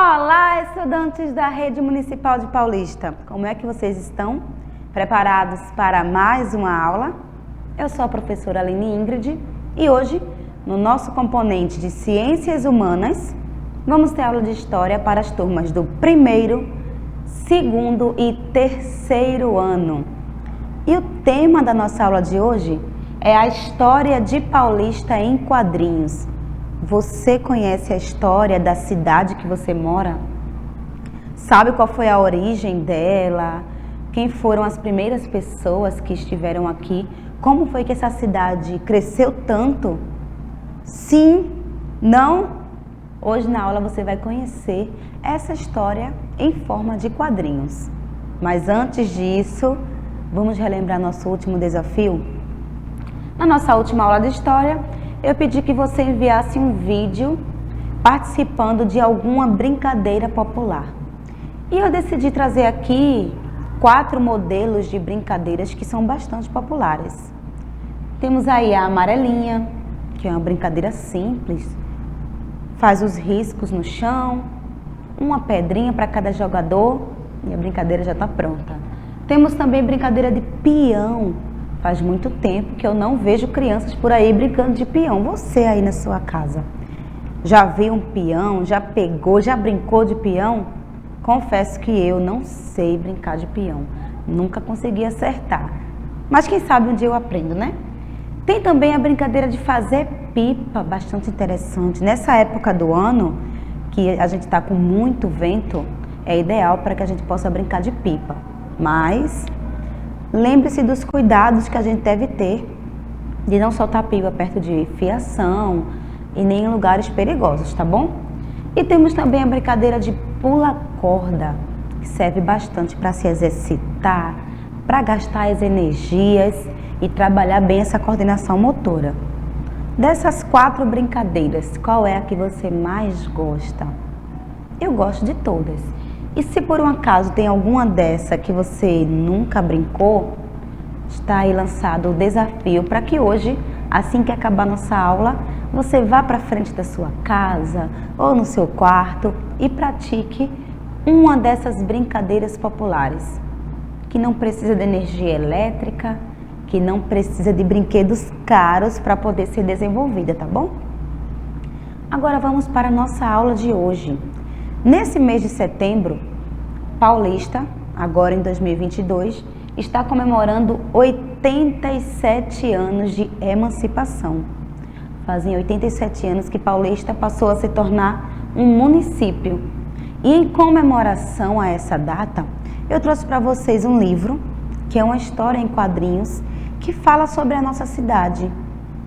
Olá, estudantes da Rede Municipal de Paulista! Como é que vocês estão? Preparados para mais uma aula? Eu sou a professora Aline Ingrid e hoje, no nosso componente de Ciências Humanas, vamos ter aula de História para as turmas do primeiro, segundo e terceiro ano. E o tema da nossa aula de hoje é a história de Paulista em quadrinhos. Você conhece a história da cidade que você mora? Sabe qual foi a origem dela? Quem foram as primeiras pessoas que estiveram aqui? Como foi que essa cidade cresceu tanto? Sim? Não? Hoje na aula você vai conhecer essa história em forma de quadrinhos. Mas antes disso, vamos relembrar nosso último desafio? Na nossa última aula de história, eu pedi que você enviasse um vídeo participando de alguma brincadeira popular. E eu decidi trazer aqui 4 modelos de brincadeiras que são bastante populares. Temos aí a amarelinha, que é uma brincadeira simples, faz os riscos no chão, uma pedrinha para cada jogador e a brincadeira já está pronta. Temos também brincadeira de peão. Faz muito tempo que eu não vejo crianças por aí brincando de peão. Você aí na sua casa, já viu um peão? Já pegou? Já brincou de peão? Confesso que eu não sei brincar de peão. Nunca consegui acertar. Mas quem sabe um dia eu aprendo, né? Tem também a brincadeira de fazer pipa, bastante interessante. Nessa época do ano, que a gente está com muito vento, é ideal para que a gente possa brincar de pipa. Mas lembre-se dos cuidados que a gente deve ter de não soltar pipa perto de fiação e nem em lugares perigosos, tá bom? E temos também a brincadeira de pula-corda, que serve bastante para se exercitar, para gastar as energias e trabalhar bem essa coordenação motora. Dessas 4 brincadeiras, qual é a que você mais gosta? Eu gosto de todas. E se por um acaso tem alguma dessa que você nunca brincou, está aí lançado o desafio para que hoje, assim que acabar nossa aula, você vá para frente da sua casa ou no seu quarto e pratique uma dessas brincadeiras populares, que não precisa de energia elétrica, que não precisa de brinquedos caros para poder ser desenvolvida, tá bom? Agora vamos para a nossa aula de hoje. Nesse mês de setembro, Paulista, agora em 2022, está comemorando 87 anos de emancipação. Fazem 87 anos que Paulista passou a se tornar um município. E em comemoração a essa data, eu trouxe para vocês um livro, que é uma história em quadrinhos, que fala sobre a nossa cidade.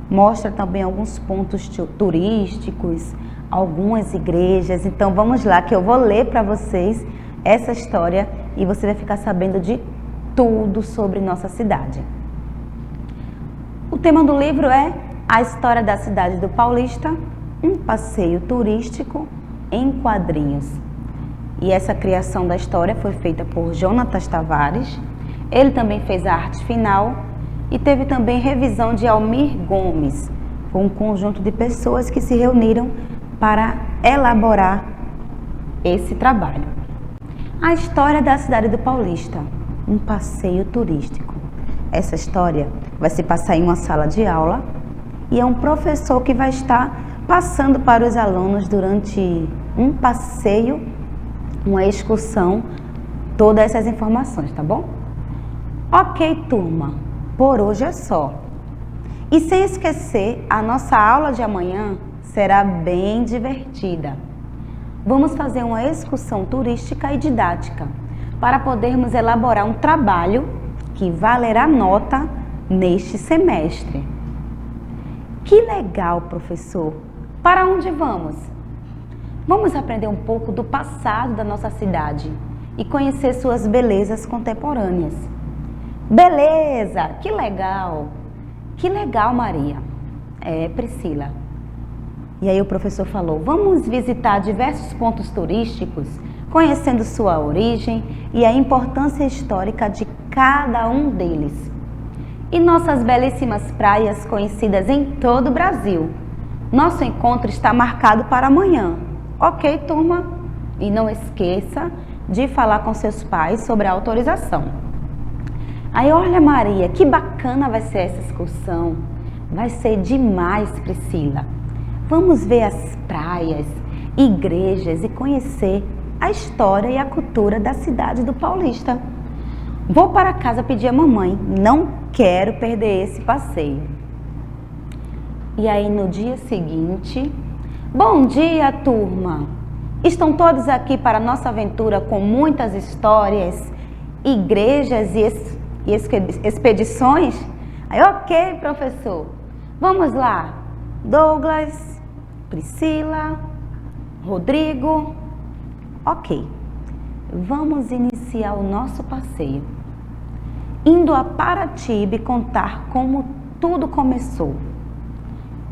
Mostra também alguns pontos turísticos, algumas igrejas. Então vamos lá que eu vou ler para vocês essa história e você vai ficar sabendo de tudo sobre nossa cidade. O tema do livro é A História da Cidade do Paulista, um passeio turístico em quadrinhos. E essa criação da história foi feita por Jonatas Tavares. Ele também fez a arte final e teve também revisão de Almir Gomes, com um conjunto de pessoas que se reuniram para elaborar esse trabalho. A história da cidade do Paulista, um passeio turístico. Essa história vai se passar em uma sala de aula e é um professor que vai estar passando para os alunos durante um passeio, uma excursão, todas essas informações, tá bom? Ok, turma, por hoje é só. E sem esquecer, a nossa aula de amanhã será bem divertida. Vamos fazer uma excursão turística e didática para podermos elaborar um trabalho que valerá nota neste semestre. Que legal, professor! Para onde vamos? Vamos aprender um pouco do passado da nossa cidade e conhecer suas belezas contemporâneas. Beleza! Que legal! Que legal, Maria! É, Priscila. E aí o professor falou, vamos visitar diversos pontos turísticos, conhecendo sua origem e a importância histórica de cada um deles. E nossas belíssimas praias conhecidas em todo o Brasil. Nosso encontro está marcado para amanhã. Ok, turma? E não esqueça de falar com seus pais sobre a autorização. Aí, olha, Maria, que bacana vai ser essa excursão. Vai ser demais, Priscila. Vamos ver as praias, igrejas e conhecer a história e a cultura da cidade do Paulista. Vou para casa pedir a mamãe. Não quero perder esse passeio. E aí, no dia seguinte... Bom dia, turma! Estão todos aqui para a nossa aventura com muitas histórias, igrejas e expedições? Aí, ok, professor. Vamos lá. Douglas, Priscila, Rodrigo. Ok. Vamos iniciar o nosso passeio. Indo a Paratibe contar como tudo começou.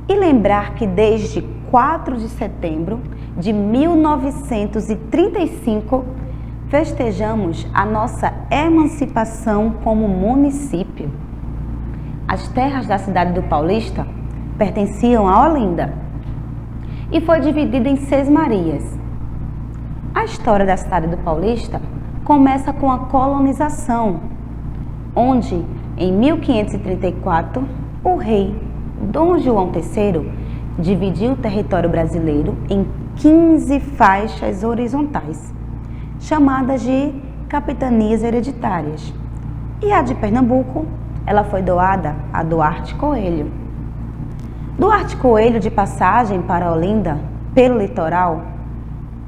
E lembrar que desde 4 de setembro de 1935, festejamos a nossa emancipação como município. As terras da cidade do Paulista pertenciam a Olinda e foi dividida em Sesmarias. A história da cidade do Paulista começa com a colonização, onde, em 1534, o rei Dom João III dividiu o território brasileiro em 15 faixas horizontais, chamadas de capitanias hereditárias. E a de Pernambuco, ela foi doada a Duarte Coelho. Duarte Coelho, de passagem para Olinda, pelo litoral,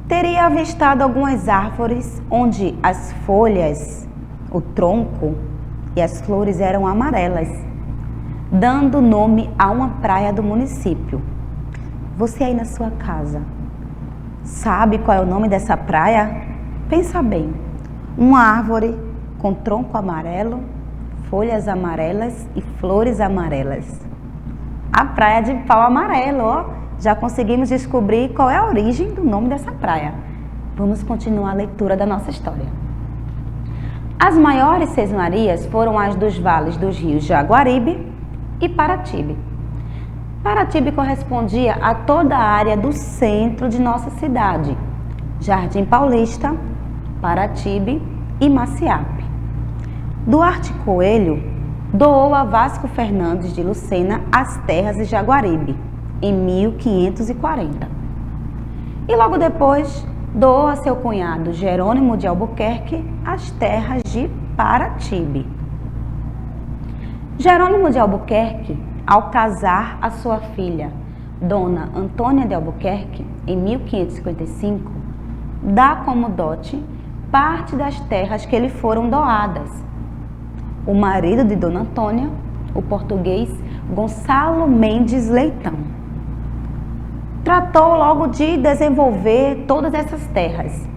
teria avistado algumas árvores onde as folhas, o tronco e as flores eram amarelas, dando nome a uma praia do município. Você aí na sua casa, sabe qual é o nome dessa praia? Pensa bem, uma árvore com tronco amarelo, folhas amarelas e flores amarelas. A praia de Pau Amarelo, ó, já conseguimos descobrir qual é a origem do nome dessa praia. Vamos continuar a leitura da nossa história. As maiores sesmarias foram as dos vales dos rios Jaguaribe e Paratibe. Paratibe correspondia a toda a área do centro de nossa cidade, Jardim Paulista, Paratibe e Maciape. Duarte Coelho doou a Vasco Fernandes de Lucena as terras de Jaguaribe, em 1540. E logo depois doou a seu cunhado Jerônimo de Albuquerque as terras de Paratibe. Jerônimo de Albuquerque, ao casar a sua filha, Dona Antônia de Albuquerque, em 1555, dá como dote parte das terras que lhe foram doadas. O marido de Dona Antônia, o português Gonçalo Mendes Leitão, tratou logo de desenvolver todas essas terras.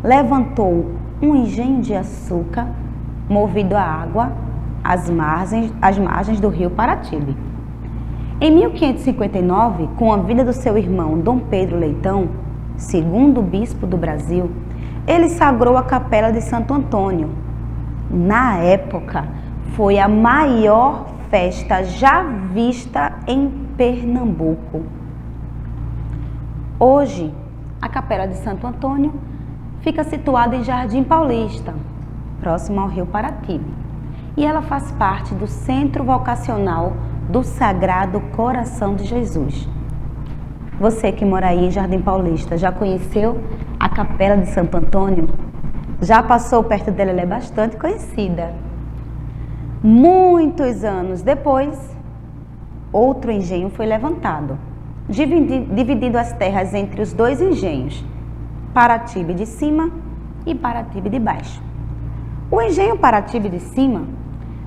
Levantou um engenho de açúcar movido a água às margens do rio Paratibe. Em 1559, com a vida do seu irmão Dom Pedro Leitão, segundo bispo do Brasil, ele sagrou a Capela de Santo Antônio. Na época, foi a maior festa já vista em Pernambuco. Hoje, a Capela de Santo Antônio fica situada em Jardim Paulista, próximo ao rio Paratibe, e ela faz parte do Centro Vocacional do Sagrado Coração de Jesus. Você que mora aí em Jardim Paulista, já conheceu a Capela de Santo Antônio? Já passou perto dela? Ela é bastante conhecida. Muitos anos depois, outro engenho foi levantado, dividindo as terras entre os dois engenhos, Paratibe de cima e Paratibe de baixo. O engenho Paratibe de cima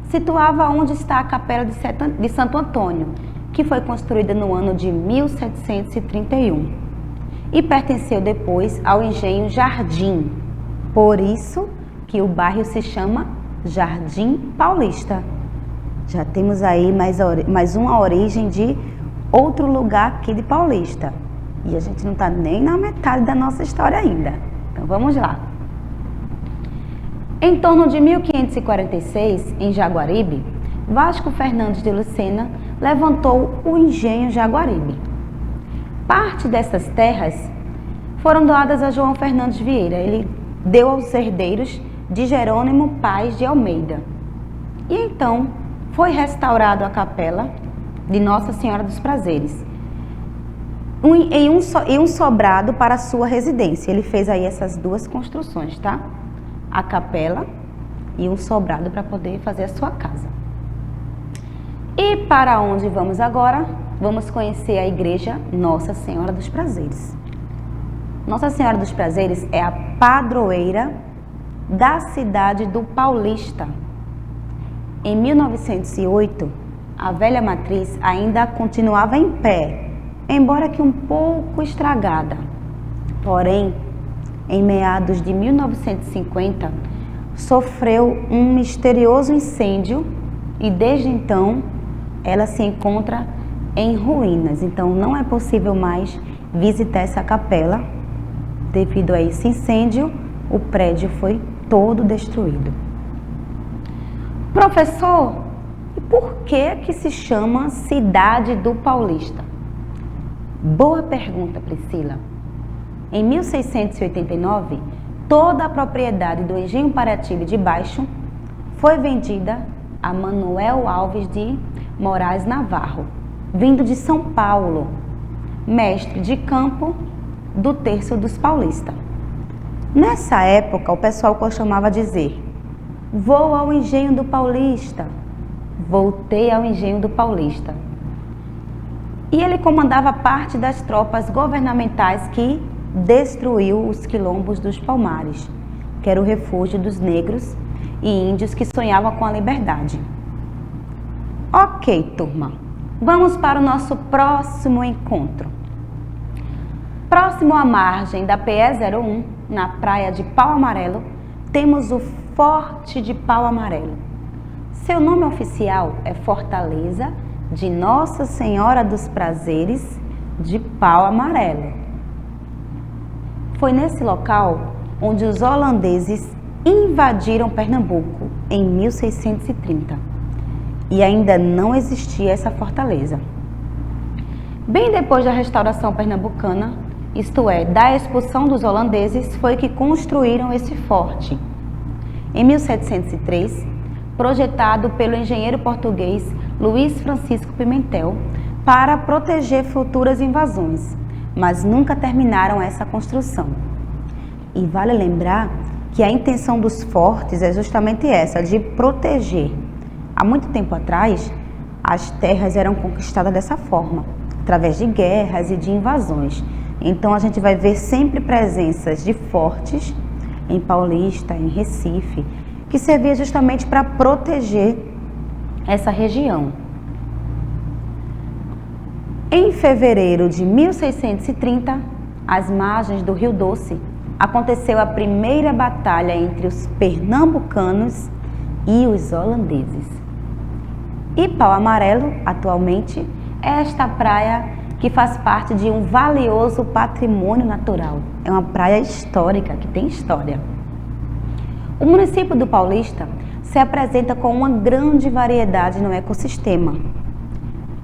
situava onde está a Capela de Santo Antônio, que foi construída no ano de 1731 e pertenceu depois ao engenho Jardim. Por isso que o bairro se chama Jardim Paulista. Já temos aí mais uma origem de outro lugar aqui de Paulista. E a gente não está nem na metade da nossa história ainda. Então vamos lá. Em torno de 1546, em Jaguaribe, Vasco Fernandes de Lucena levantou o engenho Jaguaribe. Parte dessas terras foram doadas a João Fernandes Vieira. Ele deu aos herdeiros de Jerônimo Paz de Almeida. E então foi restaurado a capela de Nossa Senhora dos Prazeres em um sobrado para a sua residência. Ele fez aí essas duas construções, tá? A capela e um sobrado para poder fazer a sua casa. E para onde vamos agora? Vamos conhecer a igreja Nossa Senhora dos Prazeres. Nossa Senhora dos Prazeres é a padroeira da cidade do Paulista. Em 1908, a velha matriz ainda continuava em pé, embora que um pouco estragada. Porém, em meados de 1950, sofreu um misterioso incêndio e desde então ela se encontra em ruínas. Então não é possível mais visitar essa capela. Devido a esse incêndio, o prédio foi todo destruído. Professor, e por que se chama Cidade do Paulista? Boa pergunta, Priscila. Em 1689, toda a propriedade do Engenho Paratibe de Baixo foi vendida a Manuel Alves de Moraes Navarro, vindo de São Paulo, mestre de campo do Terço dos Paulistas. Nessa época, o pessoal costumava dizer: vou ao Engenho do Paulista, voltei ao Engenho do Paulista. E ele comandava parte das tropas governamentais que destruiu os quilombos dos Palmares, que era o refúgio dos negros e índios que sonhavam com a liberdade. Ok, turma, vamos para o nosso próximo encontro. Próximo à margem da PE-01, na praia de Pau Amarelo, temos o Forte de Pau Amarelo. Seu nome oficial é Fortaleza de Nossa Senhora dos Prazeres de Pau Amarelo. Foi nesse local onde os holandeses invadiram Pernambuco em 1630 e ainda não existia essa fortaleza. Bem depois da restauração pernambucana, isto é, da expulsão dos holandeses, foi que construíram esse forte. Em 1703, projetado pelo engenheiro português Luiz Francisco Pimentel para proteger futuras invasões, mas nunca terminaram essa construção. E vale lembrar que a intenção dos fortes é justamente essa, de proteger. Há muito tempo atrás, as terras eram conquistadas dessa forma, através de guerras e de invasões. Então a gente vai ver sempre presenças de fortes em Paulista, em Recife, que servia justamente para proteger essa região. Em fevereiro de 1630, às margens do Rio Doce, aconteceu a primeira batalha entre os pernambucanos e os holandeses. E Pau Amarelo, atualmente, é esta praia que faz parte de um valioso patrimônio natural. É uma praia histórica, que tem história. O município do Paulista se apresenta com uma grande variedade no ecossistema,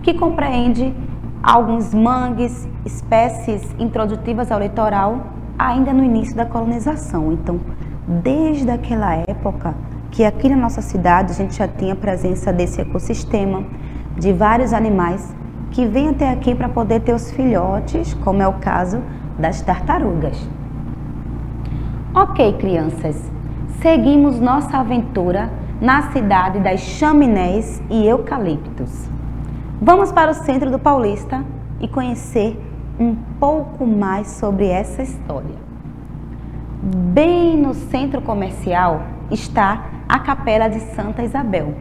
que compreende alguns mangues, espécies introdutivas ao litoral, ainda no início da colonização. Então, desde aquela época, que aqui na nossa cidade a gente já tinha presença desse ecossistema, de vários animais que vêm até aqui para poder ter os filhotes, como é o caso das tartarugas. Ok, crianças, seguimos nossa aventura na cidade das chaminés e eucaliptos. Vamos para o centro do Paulista e conhecer um pouco mais sobre essa história. Bem no centro comercial está a Capela de Santa Isabel,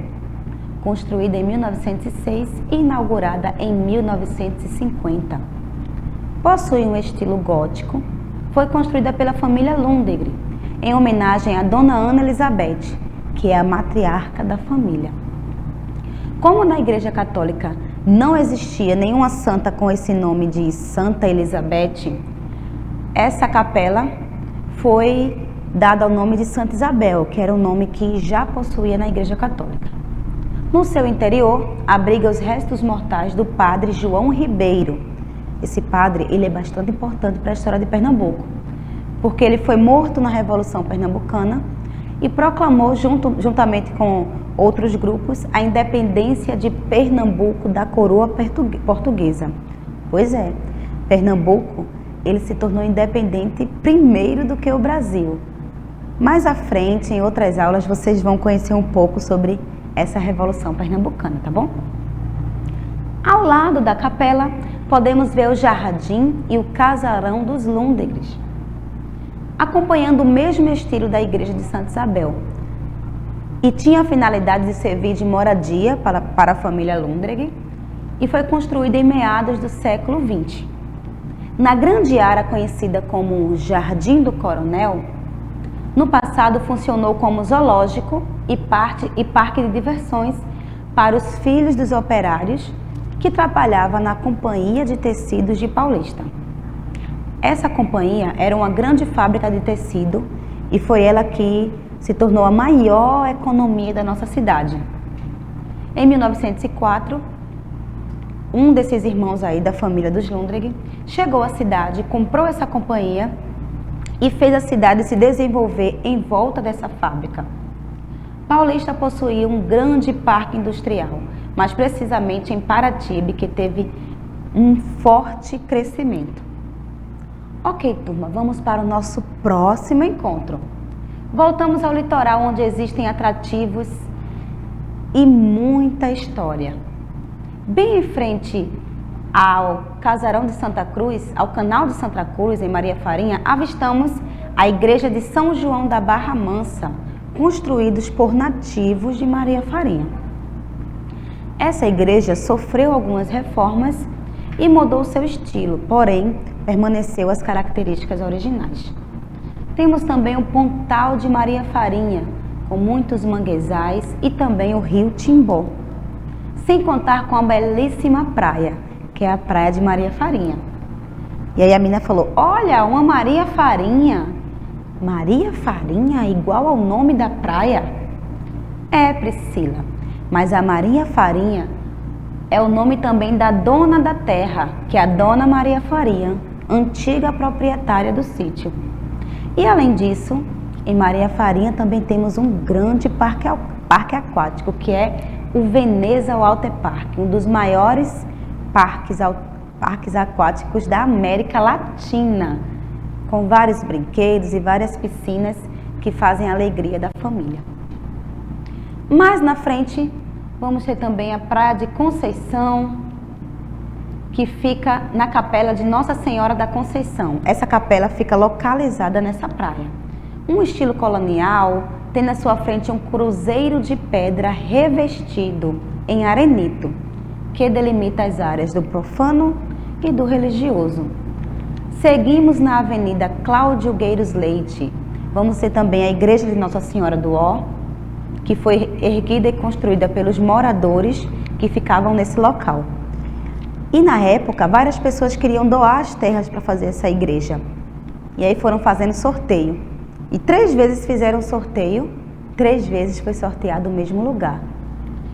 construída em 1906 e inaugurada em 1950. Possui um estilo gótico, foi construída pela família Lundegren, em homenagem à Dona Ana Elizabeth, que é a matriarca da família. Como na Igreja Católica não existia nenhuma santa com esse nome de Santa Elizabeth, essa capela foi dada ao nome de Santa Isabel, que era um nome que já possuía na Igreja Católica. No seu interior, abriga os restos mortais do padre João Ribeiro, Esse padre, ele é bastante importante para a história de Pernambuco, porque ele foi morto na Revolução Pernambucana e proclamou, juntamente com outros grupos, a independência de Pernambuco da coroa portuguesa. Pois é, Pernambuco, ele se tornou independente primeiro do que o Brasil. Mais à frente, em outras aulas, vocês vão conhecer um pouco sobre essa Revolução Pernambucana, tá bom? Ao lado da capela, podemos ver o jardim e o casarão dos Lundgren, acompanhando o mesmo estilo da igreja de Santa Isabel. E tinha a finalidade de servir de moradia para a família Lundgren e foi construída em meados do século XX. Na grande área conhecida como Jardim do Coronel, no passado funcionou como zoológico e parque de diversões para os filhos dos operários que trabalhavam na Companhia de Tecidos de Paulista. Essa companhia era uma grande fábrica de tecido e foi ela que se tornou a maior economia da nossa cidade. Em 1904, um desses irmãos aí da família dos Lundgren chegou à cidade, comprou essa companhia e fez a cidade se desenvolver em volta dessa fábrica. Paulista possuía um grande parque industrial, mas precisamente em Paratibe, que teve um forte crescimento. Ok, turma, vamos para o nosso próximo encontro. Voltamos ao litoral, onde existem atrativos e muita história. Bem em frente ao Casarão de Santa Cruz, ao Canal de Santa Cruz, em Maria Farinha, avistamos a Igreja de São João da Barra Mansa, construídos por nativos de Maria Farinha. Essa igreja sofreu algumas reformas e mudou seu estilo, porém, permaneceu as características originais. Temos também o Pontal de Maria Farinha, com muitos manguezais e também o rio Timbó, sem contar com a belíssima praia, que é a Praia de Maria Farinha. E aí a menina falou, olha, uma Maria Farinha. Maria Farinha igual ao nome da praia? É, Priscila, mas a Maria Farinha é o nome também da dona da terra, que é a Dona Maria Farinha, antiga proprietária do sítio. E além disso, em Maria Farinha também temos um grande parque aquático, que é o Veneza Water Park, um dos maiores parques aquáticos da América Latina, com vários brinquedos e várias piscinas que fazem a alegria da família. Mais na frente, vamos ter também a Praia de Conceição, que fica na capela de Nossa Senhora da Conceição. Essa capela fica localizada nessa praia. Um estilo colonial, tem na sua frente um cruzeiro de pedra revestido em arenito, que delimita as áreas do profano e do religioso. Seguimos na Avenida Cláudio Gueiros Leite. Vamos ter também a Igreja de Nossa Senhora do Ó, que foi erguida e construída pelos moradores que ficavam nesse local. E na época, várias pessoas queriam doar as terras para fazer essa igreja. E aí foram fazendo sorteio. E 3 vezes fizeram sorteio, 3 vezes foi sorteado o mesmo lugar.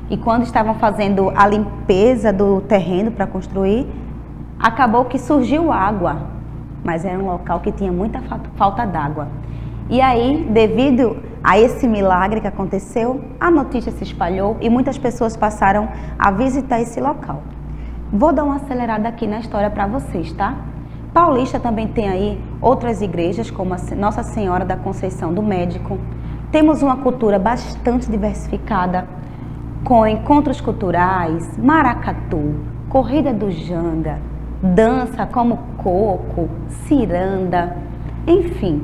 E quando estavam fazendo a limpeza do terreno para construir, acabou que surgiu água, mas era um local que tinha muita falta d'água. E aí, devido a esse milagre que aconteceu, a notícia se espalhou e muitas pessoas passaram a visitar esse local. Vou dar uma acelerada aqui na história para vocês, tá? Paulista também tem aí outras igrejas, como a Nossa Senhora da Conceição do Médico. Temos uma cultura bastante diversificada, com encontros culturais, maracatu, corrida do janga, dança como coco, ciranda, enfim.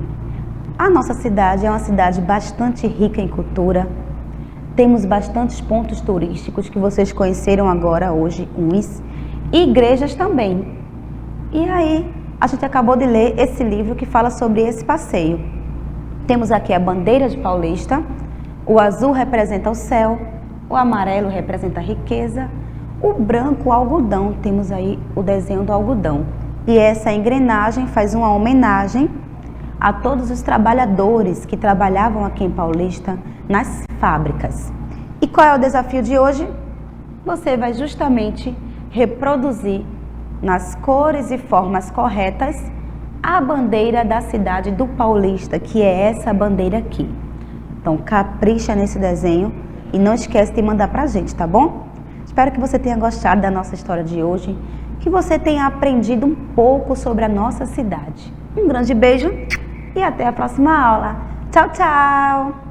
A nossa cidade é uma cidade bastante rica em cultura. Temos bastantes pontos turísticos que vocês conheceram agora hoje, uns, e igrejas também. E aí, a gente acabou de ler esse livro que fala sobre esse passeio. Temos aqui a bandeira de Paulista, o azul representa o céu, o amarelo representa a riqueza, o branco o algodão, temos aí o desenho do algodão. E essa engrenagem faz uma homenagem a todos os trabalhadores que trabalhavam aqui em Paulista nas fábricas. E qual é o desafio de hoje? Você vai justamente reproduzir nas cores e formas corretas a bandeira da cidade do Paulista, que é essa bandeira aqui. Então, capricha nesse desenho e não esquece de mandar pra gente, tá bom? Espero que você tenha gostado da nossa história de hoje, que você tenha aprendido um pouco sobre a nossa cidade. Um grande beijo e até a próxima aula. Tchau, tchau!